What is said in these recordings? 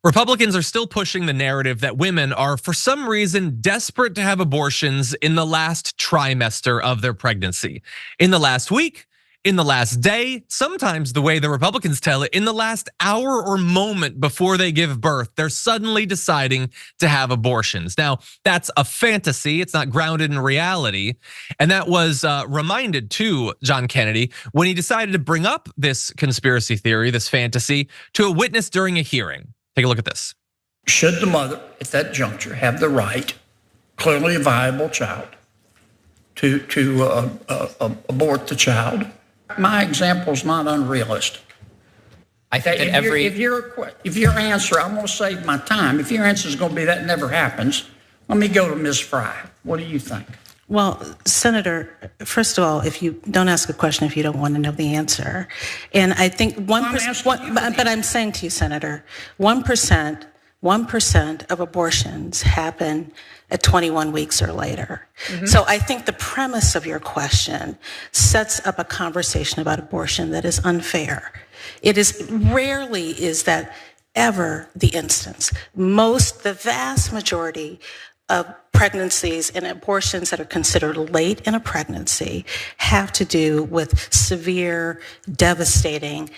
Republicans are still pushing the narrative that women are, for some reason, desperate to have abortions in the last trimester of their pregnancy. In the last week, in the last day, sometimes the way the Republicans tell it, in the last hour or moment before they give birth, they're suddenly deciding to have abortions. Now, that's a fantasy, it's not grounded in reality. And that was reminded to John Kennedy when he decided to bring up this conspiracy theory, this fantasy, to a witness during a hearing. Take a look at this. Should the mother at that juncture have the right, clearly a viable child, to abort the child? My example is not unrealistic. I think that if your answer, I'm going to save my time. If your answer is going to be that never happens, let me go to Ms. Fry. What do you think? Well, Senator, first of all, if you don't ask a question if you don't want to know the answer, and I think 1%, but I'm saying to you, Senator, 1% of abortions happen at 21 weeks or later. So I think the premise of your question sets up a conversation about abortion that is unfair. It is rarely is that ever the instance. The vast majority of pregnancies and abortions that are considered late in a pregnancy have to do with severe, devastating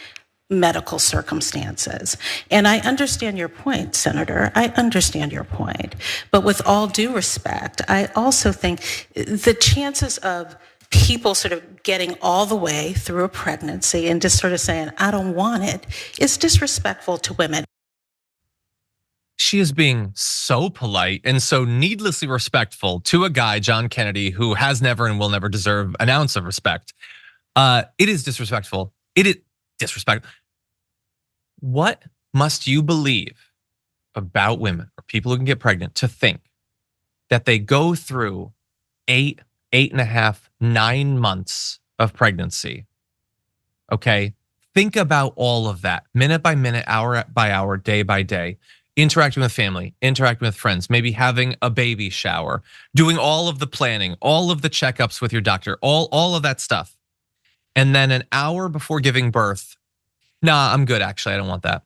medical circumstances. And I understand your point, Senator. I understand your point. But with all due respect, I also think the chances of people sort of getting all the way through a pregnancy and just sort of saying, I don't want it, is disrespectful to women. She is being so polite and so needlessly respectful to a guy, John Kennedy, who has never and will never deserve an ounce of respect. It is disrespectful. It is disrespectful. What must you believe about women or people who can get pregnant to think that they go through 8.5, 9 months of pregnancy? Okay, think about all of that, minute by minute, hour by hour, day by day. Interacting with family, interacting with friends, maybe having a baby shower, doing all of the planning, all of the checkups with your doctor, all of that stuff. And then an hour before giving birth, nah, I'm good, actually, I don't want that.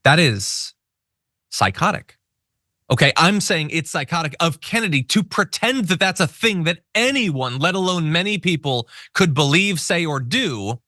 That is psychotic. Okay, I'm saying it's psychotic of Kennedy to pretend that that's a thing that anyone, let alone many people, could believe, say, or do.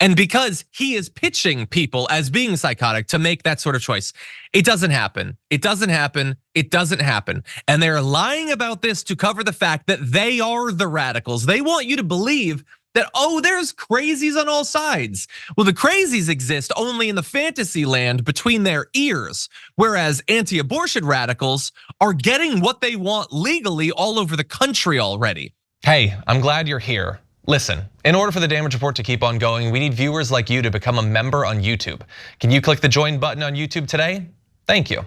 And because he is pitching people as being psychotic to make that sort of choice, it doesn't happen. It doesn't happen. It doesn't happen. And they're lying about this to cover the fact that they are the radicals. They want you to believe that, oh, there's crazies on all sides. Well, the crazies exist only in the fantasy land between their ears, whereas anti-abortion radicals are getting what they want legally all over the country already. Hey, I'm glad you're here. Listen, in order for the Damage Report to keep on going, we need viewers like you to become a member on YouTube. Can you click the join button on YouTube today? Thank you.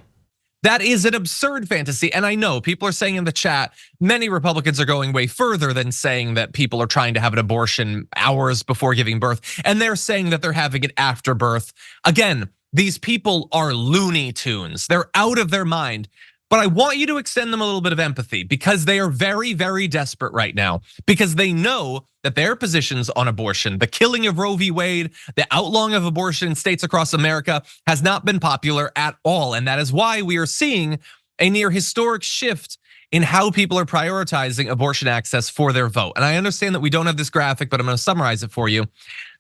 That is an absurd fantasy, and I know people are saying in the chat, many Republicans are going way further than saying that people are trying to have an abortion hours before giving birth, and they're saying that they're having it after birth. Again, these people are Looney Tunes. They're out of their mind. But I want you to extend them a little bit of empathy because they are very, very desperate right now because they know that their positions on abortion, the killing of Roe v. Wade, the outlawing of abortion in states across America has not been popular at all. And that is why we are seeing a near historic shift in how people are prioritizing abortion access for their vote. And I understand that we don't have this graphic, but I'm gonna summarize it for you.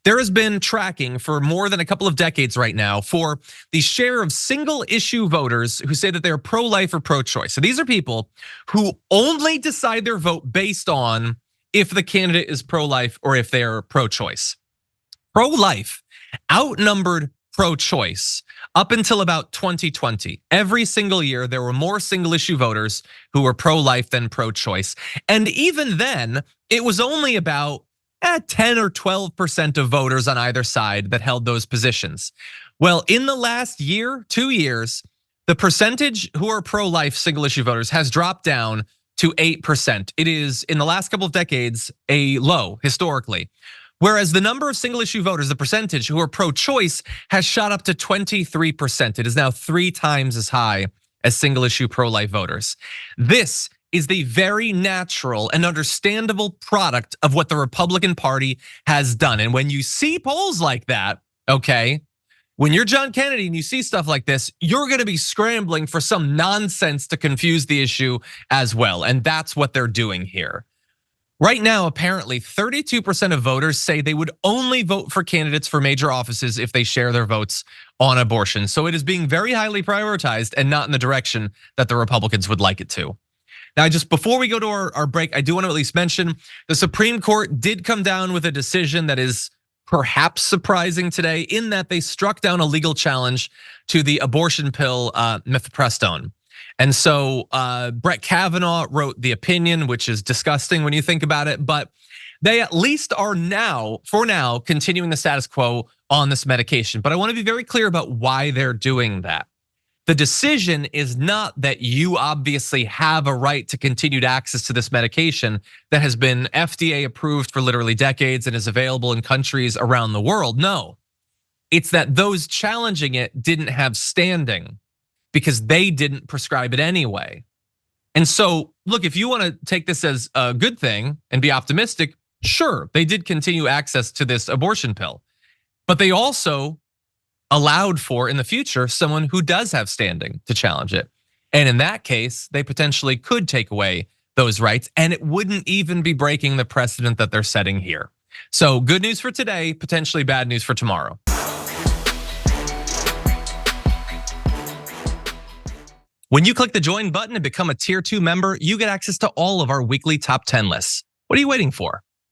There has been tracking for more than a couple of decades right now for the share of single issue voters who say that they're pro-life or pro-choice. So these are people who only decide their vote based on if the candidate is pro-life or if they are pro-choice. Pro-life outnumbered pro-choice up until about 2020. Every single year, there were more single issue voters who were pro-life than pro-choice. And even then, it was only about 10 or 12% of voters on either side that held those positions. Well, in the last year, 2 years, the percentage who are pro-life single issue voters has dropped down to 8%. It is, in the last couple of decades, a low historically. Whereas the number of single issue voters, the percentage who are pro-choice has shot up to 23%. It is now 3 times as high as single issue pro-life voters. This is the very natural and understandable product of what the Republican Party has done. And when you see polls like that, okay, When you're John Kennedy and you see stuff like this, you're gonna be scrambling for some nonsense to confuse the issue as well. And that's what they're doing here. Right now, apparently 32% of voters say they would only vote for candidates for major offices if they share their votes on abortion. So it is being very highly prioritized and not in the direction that the Republicans would like it to. Now, just before we go to our break, I do want to at least mention the Supreme Court did come down with a decision that is perhaps surprising today, in that they struck down a legal challenge to the abortion pill mifepristone. And so Brett Kavanaugh wrote the opinion, which is disgusting when you think about it, but they at least are now, for now, continuing the status quo on this medication. But I want to be very clear about why they're doing that. The decision is not that you obviously have a right to continued access to this medication that has been FDA approved for literally decades and is available in countries around the world. No, it's that those challenging it didn't have standing because they didn't prescribe it anyway. And so, look, if you want to take this as a good thing and be optimistic, sure, they did continue access to this abortion pill, but they also allowed for, in the future, someone who does have standing to challenge it. And in that case, they potentially could take away those rights, and it wouldn't even be breaking the precedent that they're setting here. So good news for today, potentially bad news for tomorrow. When you click the join button and become a tier 2 member, you get access to all of our weekly top 10 lists. What are you waiting for?